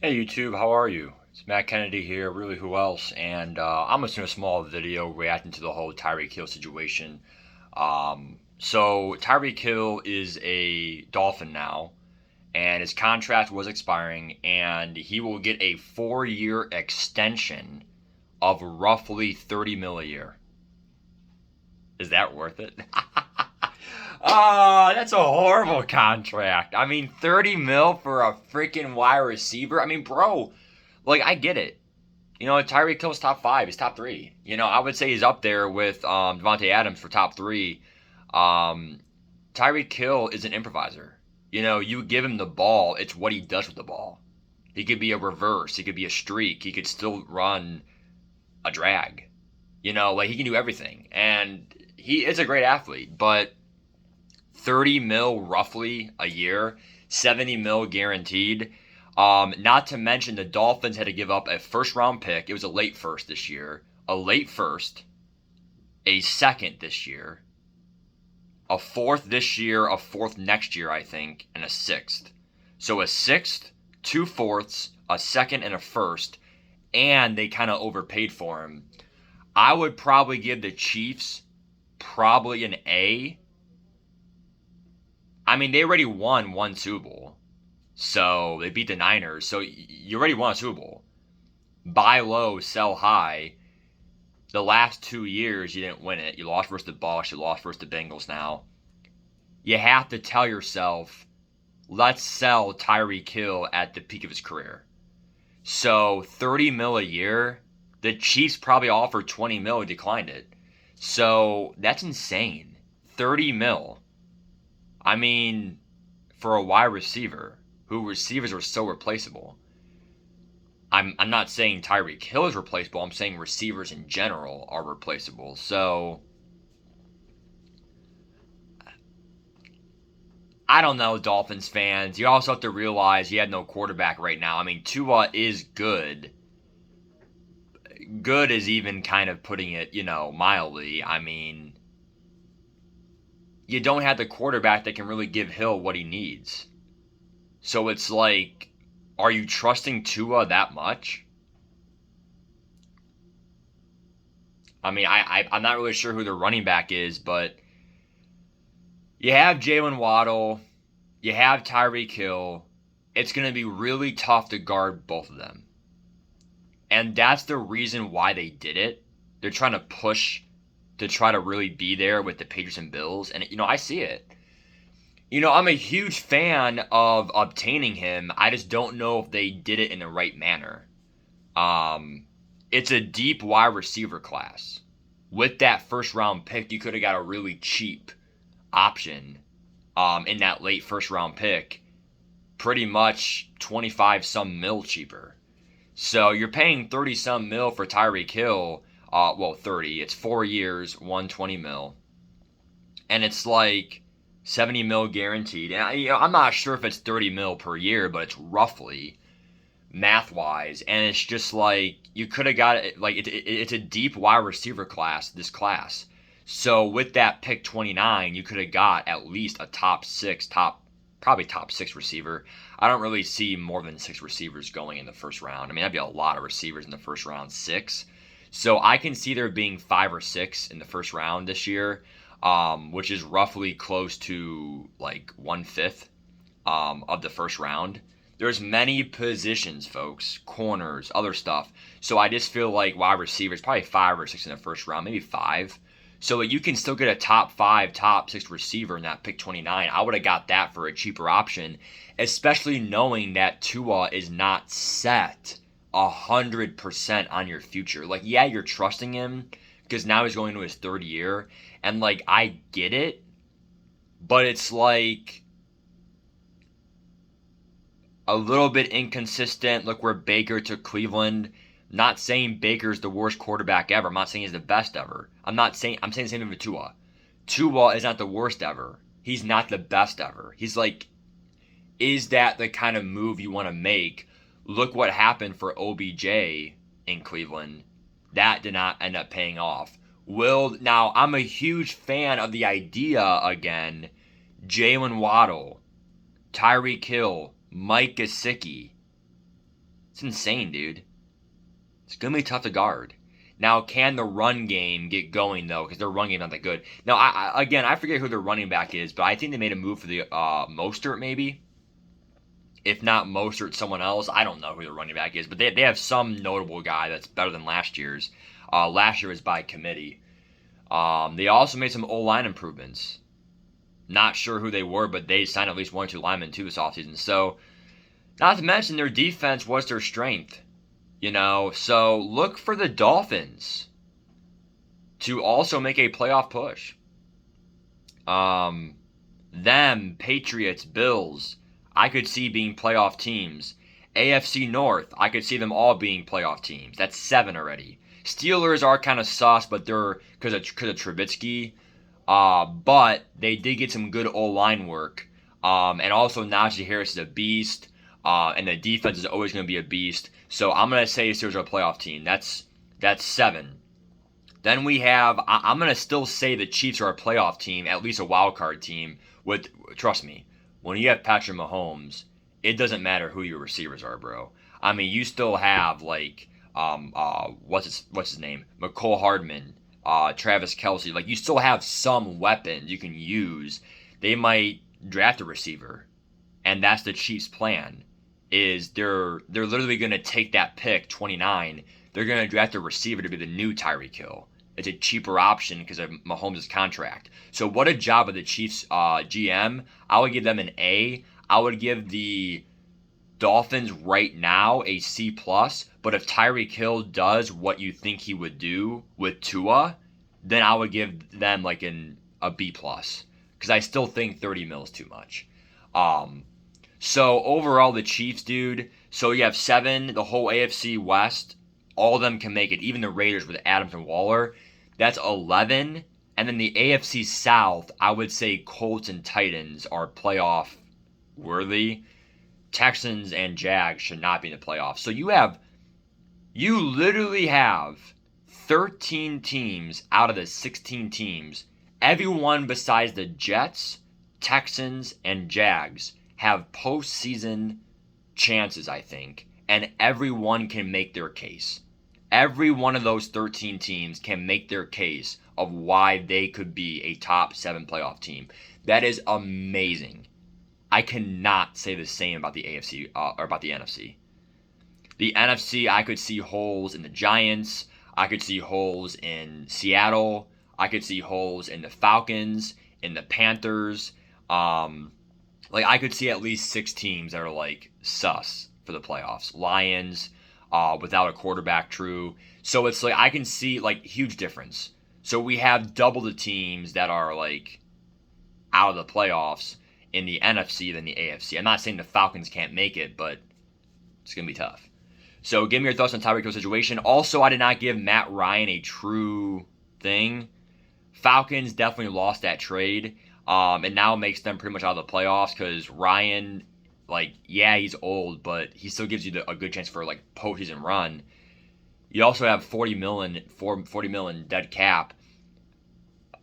Hey YouTube, how are you? It's Matt Kennedy here, really who else? And I'm just doing a small video reacting to the whole Tyreek Hill situation. So Tyreek Hill is a Dolphin now, and his contract was expiring, and he will get a 4-year extension of roughly 30 mil a year. Is that worth it? Oh, that's a horrible contract. I mean, 30 mil for a freaking wide receiver. I mean, bro, like I get it. Tyreek Hill's top five. He's top three. I would say he's up there with Devontae Adams for top three. Um, Tyreek Hill is an improviser. You give him the ball, it's what he does with the ball. He could be a reverse. He could be a streak. He could still run a drag. Like he can do everything. And he is a great athlete, but 30 mil roughly a year, 70 mil guaranteed. Not to mention the Dolphins had to give up a first round pick. It was a late first this year, a late first, a second this year, a fourth this year, a fourth next year, I think, and a sixth. So a sixth, two fourths, a second, and a first, and they kind of overpaid for him. I would probably give the Chiefs probably an A. I mean, they already won one Super Bowl. So they beat the Niners. So you already won a Super Bowl. Buy low, sell high. The last 2 years, you didn't win it. You lost versus the Bucs. You lost versus the Bengals now. You have to tell yourself, let's sell Tyreek Hill at the peak of his career. So 30 mil a year, the Chiefs probably offered 20 mil and declined it. So that's insane. 30 mil. I mean, for a wide receiver, who receivers are so replaceable. I'm not saying Tyreek Hill is replaceable. I'm saying receivers in general are replaceable. So I don't know, Dolphins fans. You also have to realize you have no quarterback right now. I mean, Tua is good. Good is even kind of putting it, mildly. I mean, you don't have the quarterback that can really give Hill what he needs. So it's like, are you trusting Tua that much? I mean, I'm not really sure who the running back is, but you have Jalen Waddle, you have Tyreek Hill. It's going to be really tough to guard both of them. And that's the reason why they did it. They're trying to push to try to really be there with the Patriots and Bills. And, I see it. I'm a huge fan of obtaining him. I just don't know if they did it in the right manner. It's a deep wide receiver class. With that first round pick, you could have got a really cheap option in that late first round pick. Pretty much 25 some mil cheaper. So you're paying 30 some mil for Tyreek Hill. 30. It's 4 years, 120 mil. And it's like 70 mil guaranteed. And I'm not sure if it's 30 mil per year, but it's roughly math wise. And it's just like you could have got it. Like it's a deep wide receiver class, this class. So with that pick 29, you could have got at least a probably top six receiver. I don't really see more than six receivers going in the first round. I mean, that'd be a lot of receivers in the first round, six. So I can see there being 5 or 6 in the first round this year, which is roughly close to like 1/5 of the first round. There's many positions, folks, corners, other stuff. So I just feel like wide receivers, probably 5 or 6 in the first round, maybe 5. So you can still get a top 5, top 6 receiver in that pick 29. I would have got that for a cheaper option, especially knowing that Tua is not set 100% on your future. Like, yeah, you're trusting him because now he's going into his third year. And, like, I get it. But it's like a little bit inconsistent. Look where Baker took Cleveland. Not saying Baker's the worst quarterback ever. I'm not saying he's the best ever. I'm saying the same thing with Tua. Tua is not the worst ever. He's not the best ever. He's like, is that the kind of move you want to make? Look what happened for OBJ in Cleveland. That did not end up paying off. Now I'm a huge fan of the idea again. Jalen Waddle, Tyreek Hill, Mike Gesicki. It's insane, dude. It's going to be tough to guard. Now, can the run game get going, though? Because their run game's not that good. Now, I forget who their running back is, but I think they made a move for the Mostert, maybe. If not Mostert, someone else. I don't know who their running back is, but they have some notable guy that's better than last year's. Last year was by committee. They also made some O-line improvements. Not sure who they were, but they signed at least 1 or 2 linemen, too, this offseason. So, not to mention their defense was their strength. So look for the Dolphins to also make a playoff push. Them, Patriots, Bills, I could see being playoff teams. AFC North, I could see them all being playoff teams. That's 7 already. Steelers are kind of sus, but they're because of Trubisky. But they did get some good O-line work. And also Najee Harris is a beast. And the defense is always going to be a beast. So I'm going to say Steelers are a playoff team. That's 7. Then we have, I'm going to still say the Chiefs are a playoff team, at least a wild card team. Trust me, when you have Patrick Mahomes, it doesn't matter who your receivers are, bro. I mean, you still have what's his name, McCole Hardman, Travis Kelce. Like, you still have some weapons you can use. They might draft a receiver, and that's the Chiefs' plan. Is they're literally going to take that pick 29. They're going to draft a receiver to be the new Tyreek Hill. It's a cheaper option because of Mahomes' contract. So what a job of the Chiefs GM. I would give them an A. I would give the Dolphins right now a C+. But if Tyreek Hill does what you think he would do with Tua, then I would give them a B+. Because I still think 30 mil is too much. So overall, the Chiefs, dude. So you have 7, the whole AFC West. All of them can make it. Even the Raiders with Adams and Waller. That's 11. And then the AFC South, I would say Colts and Titans are playoff worthy. Texans and Jags should not be in the playoffs. So you literally have 13 teams out of the 16 teams. Everyone besides the Jets, Texans, and Jags have postseason chances, I think, and everyone can make their case. Every one of those 13 teams can make their case of why they could be a top 7 playoff team. That is amazing. I cannot say the same about the AFC or about the NFC. The NFC, I could see holes in the Giants. I could see holes in Seattle. I could see holes in the Falcons, in the Panthers. I could see at least 6 teams that are sus for the playoffs. Lions, without a quarterback, true. So it's I can see huge difference. So we have double the teams that are out of the playoffs in the NFC than the AFC. I'm not saying the Falcons can't make it, but it's gonna be tough. So give me your thoughts on Tyreek Hill's situation. Also, I did not give Matt Ryan a true thing. Falcons definitely lost that trade. It now makes them pretty much out of the playoffs because Ryan, he's old, but he still gives you a good chance for postseason run. You also have $40 million dead cap.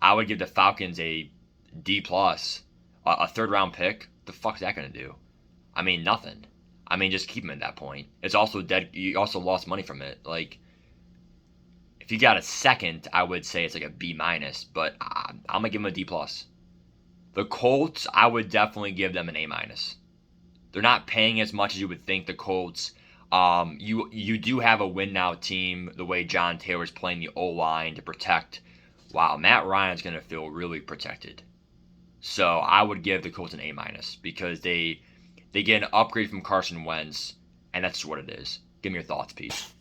I would give the Falcons a D+, a 3rd round pick. The fuck's that gonna do? I mean, nothing. I mean, just keep him at that point. It's also dead. You also lost money from it. If you got a 2nd, I would say it's a B-, but I'm gonna give him a D+. The Colts, I would definitely give them an A-. They're not paying as much as you would think, the Colts. You do have a win now team, the way John Taylor's playing the O-line to protect. Wow, Matt Ryan's going to feel really protected. So I would give the Colts an A- because they get an upgrade from Carson Wentz, and that's what it is. Give me your thoughts, peace.